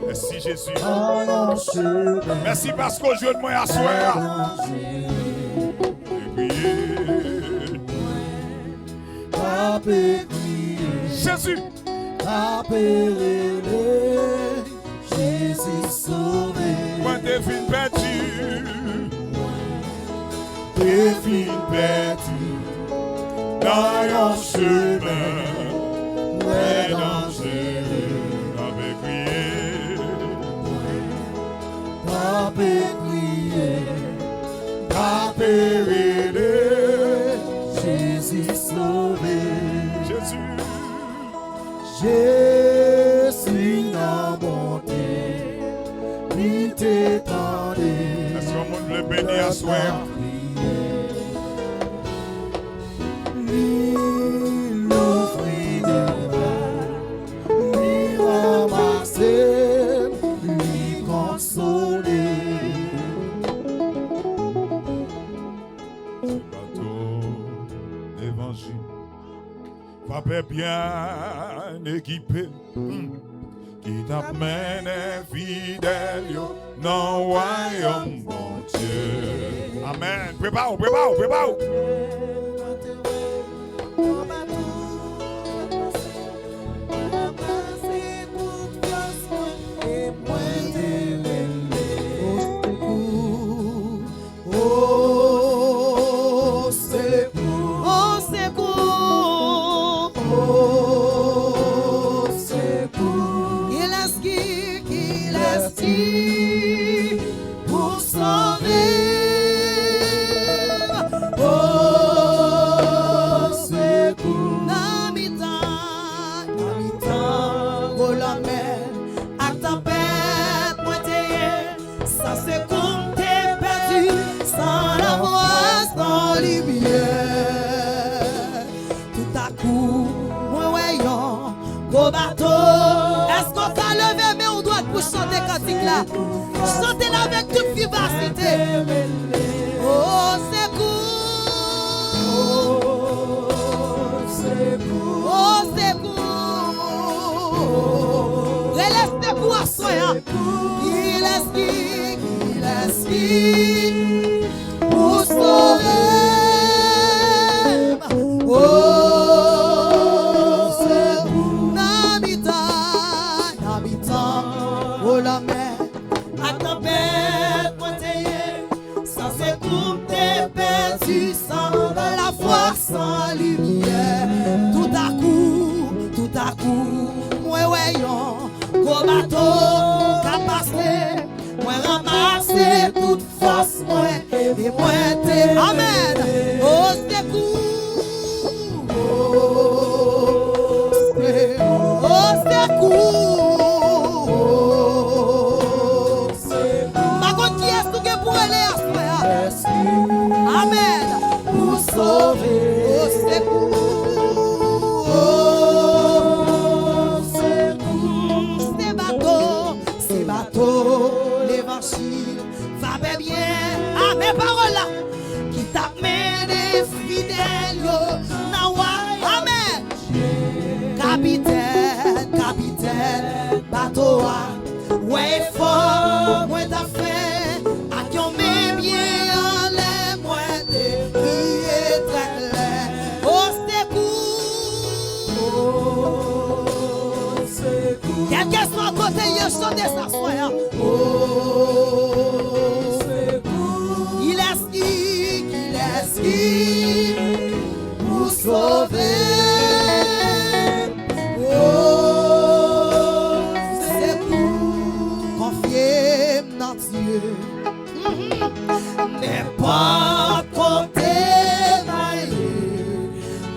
Merci Jésus. Merci parce qu'au jeu de moi à soir. Jésus. Jésus sauvé. Moi t'es fin perdu. T'es fin perdu. Dans un chemin très dangereux. Avec crié. T'as crié. T'as périllé. Jésus sauvé. Jésus. Jésus n'a monté. Ni t'étendé. Est-ce qu'on monde le bénit à soir? Papa bien équipé qui t'amène fidèle dans le royaume mon Dieu. Amen. Prépare-vous, prépare-vous, prépare-vous. Chantez-la avec toute vivacité. Oh, secours. Oh, secours. Relève secours à soi. Il est qui pour sauver. Oh, secours. N'habitant, oh la mer. Sans lumière, tout à coup, moi voyons, gros bateau, capacité, moi ramasser toute force, moi, et moi t'es, amen, oh secours, oh secours, ma contre qui est-ce que pour aller à soi, amen, pour sauver. L'évangile va bien à mes paroles là qui t'amène fidèle. Amen. Capitaine, bateau, ouais, fort, moi t'as fait, à qui on met bien en l'air, moi t'es crié très clair. Oh, secours. Quelqu'un soit à côté, il chante sa soeur. Oh, secours. Il est qui pour nous sauver. Oh, c'est pour confier dans Dieu. N'est pas côté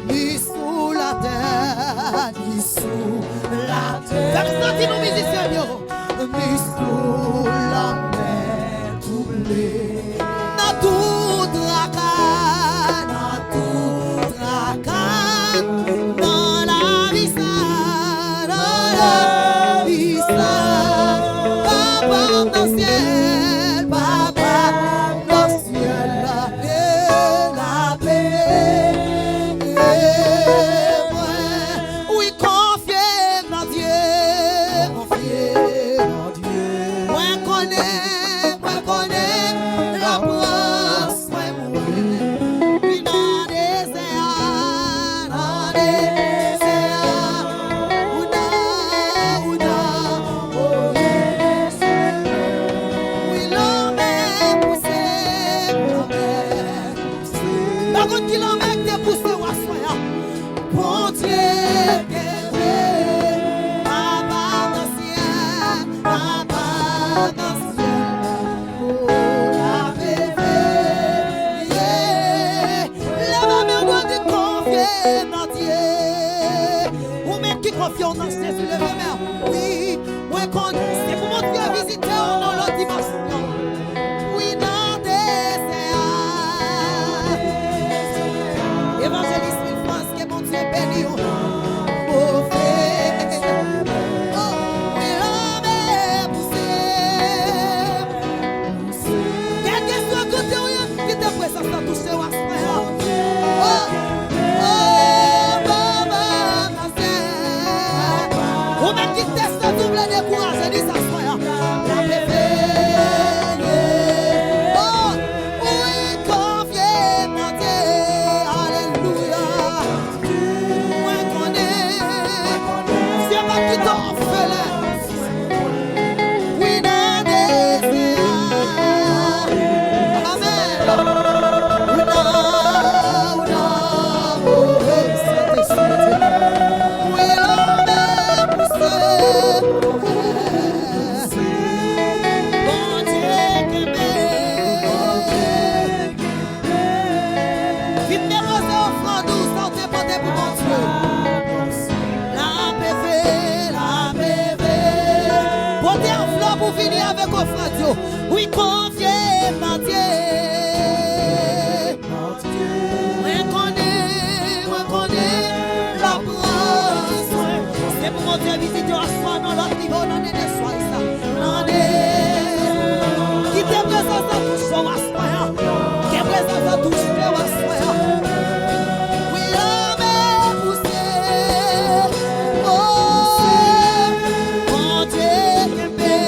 ni sous la terre, ni sous la terre. Comme ça, dit nos musiciens, ni sous la mer troublée. Dans tout tracas, dans la vie ça, Papa dans le ciel, Papa dans le ciel, la paix. Oui, confier dans Dieu, confier dans Dieu. Moi connais la promesse, moi oui dans des airs, ouda, oh yes. Oui l'homme est poussé, par contre qui l'homme est poussé ou assoya, bon Dieu. Confiance en Jésus, le même. Oui, moi, c'est pour mon Dieu visiter dans l'autre dimension. Oui, dans des airs. Évangéliste France, que mon Dieu béni. Oh, oui, l'homme est poussé. Quelqu'un soit côté, qui te présente à toucher ou à se qui teste double découragé, dit ça soit la bébé. Oh, oui, confiez mon Dieu, alléluia. Moi connais, c'est pas qui t'orphelin. Oui, dans des airs. Amen. Oui, confiez dans Dieu. Moi connais la promesse. C'est pour mon Dieu visiter à soi dans l'autre niveau, dans les soins ça. Qui te présente à tout son assoya, qui te présente à tout son assoya. Oui, l'homme est poussé. Oh, mon Dieu qui m'aime.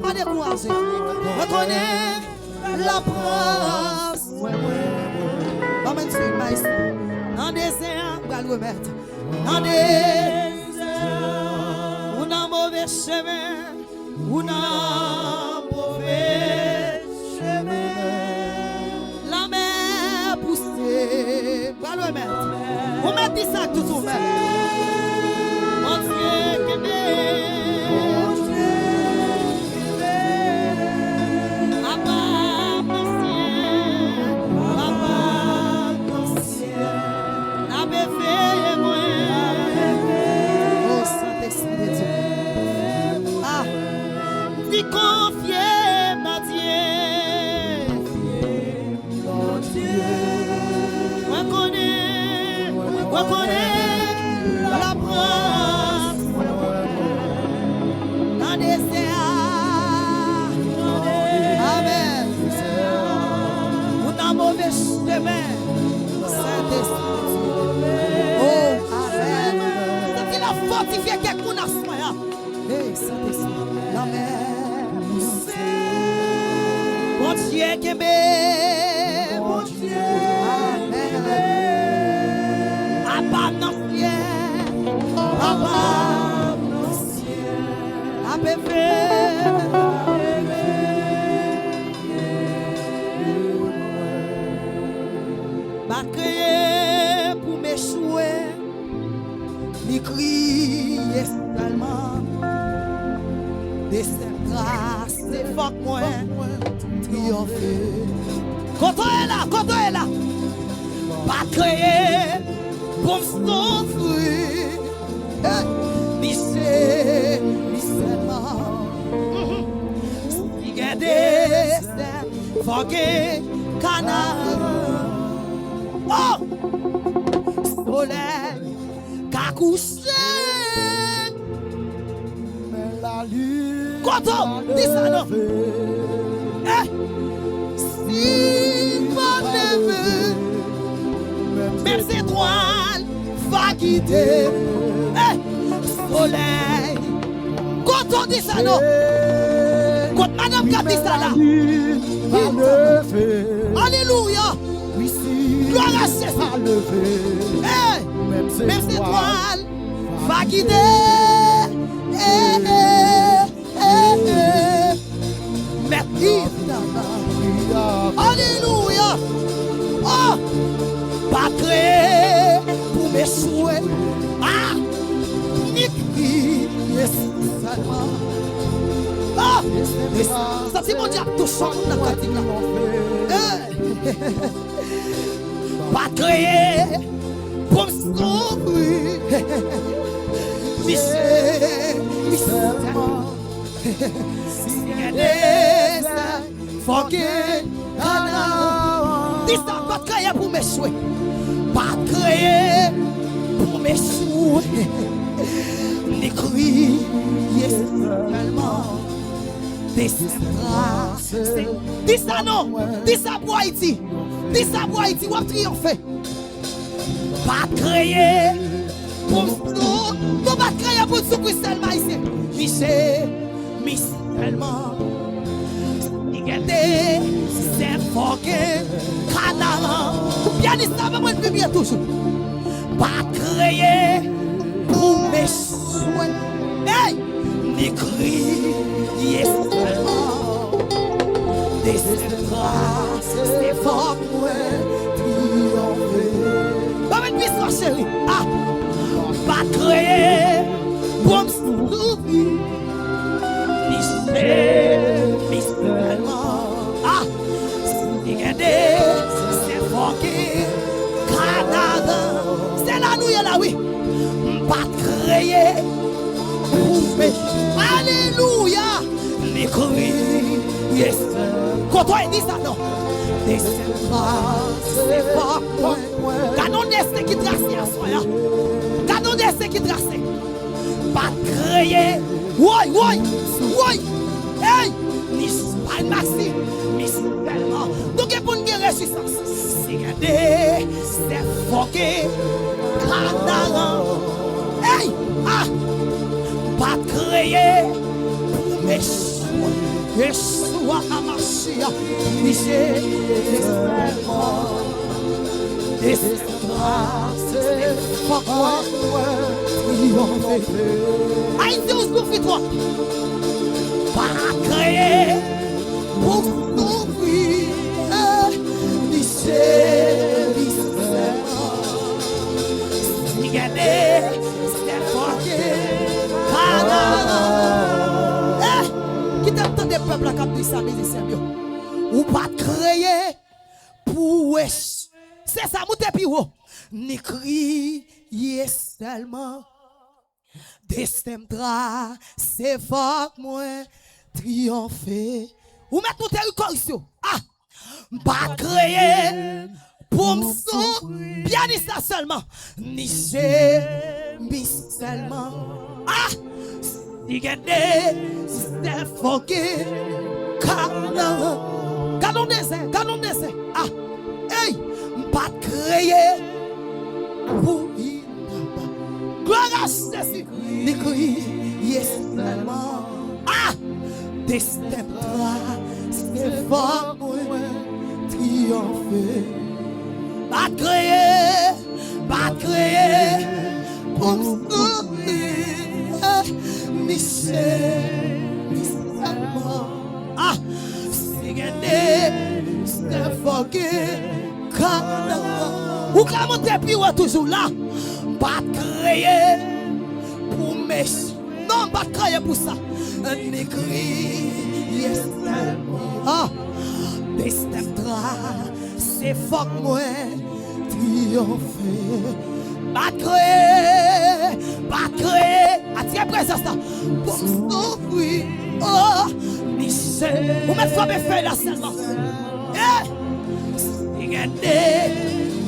pas décourager. Reconnais la preuve. Pas même si il m'a ici. En désert, on va le remettre. En désert, on a mauvais chemin. On a mauvais chemin. La mer poussée. On va le remettre. On met ça tout au même. Mon Dieu, que confier, mon Dieu, reconnais la preuve dans les désert. Amen. On a mauvais chemin, Saint-Esprit. Oh, amen. C'est la fortifier quelqu'un à soi. Hey, Saint-Esprit. Amen. Mon Dieu qui m'aime, mon Dieu, amen. Abba non ciel, Abba non ciel, Abba pas créé pour m'échouer, ni crier seulement de cette grâce, c'est fort moi. Quand on est là, pas créé pour souffrir, ni seulement. Regardez, c'est fogué, canard. Oh, soleil, qu'a couché. Mais la lune. Quand on dit ça, non? Si mon neveu, même ses étoiles va guider, soleil. Quand on dit ça, non? Quand madame qui a dit ça là, alléluia, gloire à Jésus. Même ses étoiles va guider. Alléluia. Oh, pas créé pour mes souhaits. Ah, ni seulement. Ah, ça c'est mon diable tout chante dans la pratique là. Pas créé pour me sauver. Ni seulement. Forget, dis ça, pas créé pour m'échouer, pas créé pour m'échouer, ni crier seulement des grâces. Dis ça non, dis ça pour Haïti, dis ça pour Haïti, ou triompher. Pas créé pour nous, pas créé pour souffrir seulement ici, mais seulement. C'est fucking canard. Pianiste, ça va me bien toujours. Pas créé pour mes souhaits. Hey, ni crier seulement des grâces. C'est fort pour triompher. Pas mettre bien ça, chérie. Ah, pas créé pour me souffrir. Ni seulement. Ah, c'est fucking Canada. C'est la nouille là, oui. Pas créé. Alléluia. Les cris. Yes. Quand on dit ça, non. C'est fort. Canon d'essai qui trace à soi. Canon d'essai qui trace. Pas créé. Oui. Hey. Ni pas maxi. Mais tellement. Donc, pour une résistance. C'est fucking Canada. Hey! Ah! Pas créé pour mes choix. Yeshua Hamashiach, Michel, c'est pourquoi Haïti, on se confie toi. Pas créer pour souffrir, Michel, regardez, c'est qui t'entend des peuples à cap de ça, musicien, ou pas créer pour wesh. C'est ça, mon tepi ou. Ni crier seulement. Destemdra, c'est fort moi triompher. Ou mettre mon territoire ici. Ah, pas créer pour me sauver. Bien dit ça seulement. Ni j'ai seulement. Ah, si gagné, c'est fort que. Canon d'essai. Ah, hey. Pas créer pour y gloire à Jésus. Les cris, yes, seulement. Ah, destin, c'est fort, triompher. Pas créer pour souffrir. Michel, seulement. Ah, c'est gagné, c'est fort. Ou comment t'es pire toujours là? Pas créer pour mes. Non, pas créer pour ça. Un écrit, yes, ah, destemdra, c'est fuck moi, triompher. Pas créer, attire présence là. Pour souffrir, oh, Michel. Vous mettez quoi mes feuilles là seulement? Eh!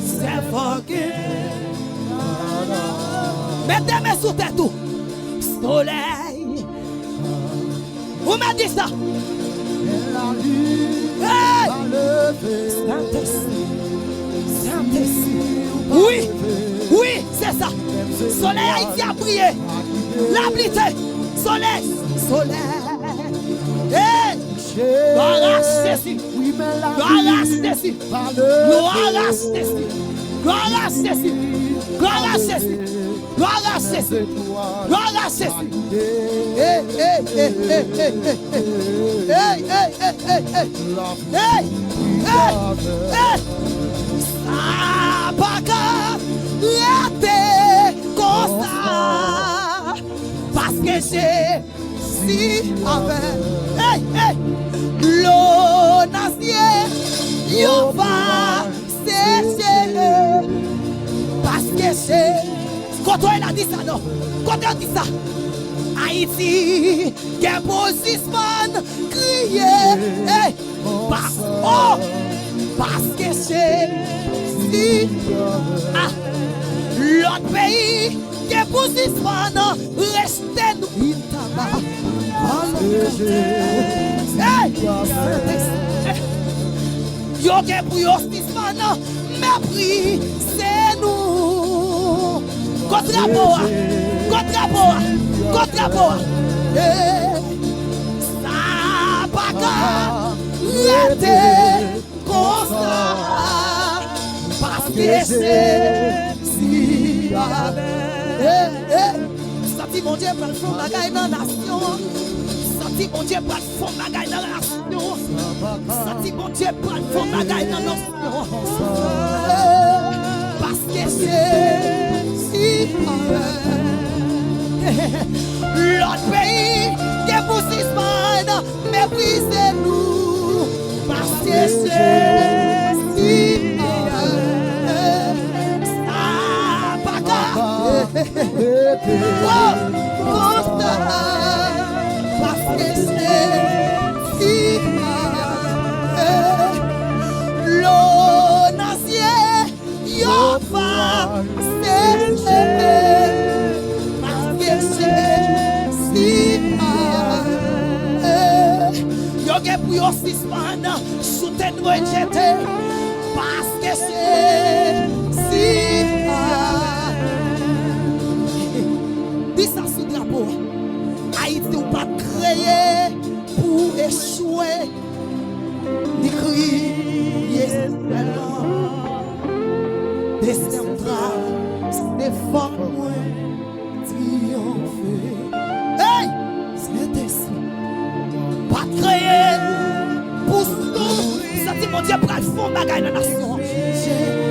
C'est fucking. Mettez mes sous tête tout. Soleil. Vous me dites ça. Hey! Oui, c'est ça. Soleil Haïti a brillé. La blité. Soleil. Hey! Gloire à Jésus. Gloire à Jésus. Gloire à Jésus. Gloire à Jésus. Gloire à Jésus. Gloire à Jésus. Gloire à Jésus. Hey. Ça pas rater comme ça. Parce que j'ai si avec. L'eau nazier, y'en va sécher. Parce que c'est. Quand on a dit ça, non? Quand on dit ça, Haïti, qu'un position crier. Parce que c'est. Si. Ah, l'autre pays, qu'un position restez nous. Hey! Yo que pour yo stisman, mépris, c'est nous. Contre boa. Ça pas l'arrêter comme ça. Parce que c'est si Senti mon Dieu pour le fond bagaille dans la nation. Senti mon Dieu pour le fond bagaille dans la nation. Senti mon Dieu pour le fond bagaille dans la nation. Parce que c'est si l'autre pays qui est pour six man, méprisez-nous. Parce que c'est si parce que c'est si l'eau nazier y'en va sécher parce que c'est si y'en a pour y'en six man soutenez-nous et jeter parce que c'est si dis ça sous drapeau. Haïti ou pas créé pour tout échoué, ni crier excellent. Destin c'est fort moi triompher. Hey! Saint-Esprit, pas créer pour nous. Ça dit mon Dieu, pour le fond bagaille dans la nation.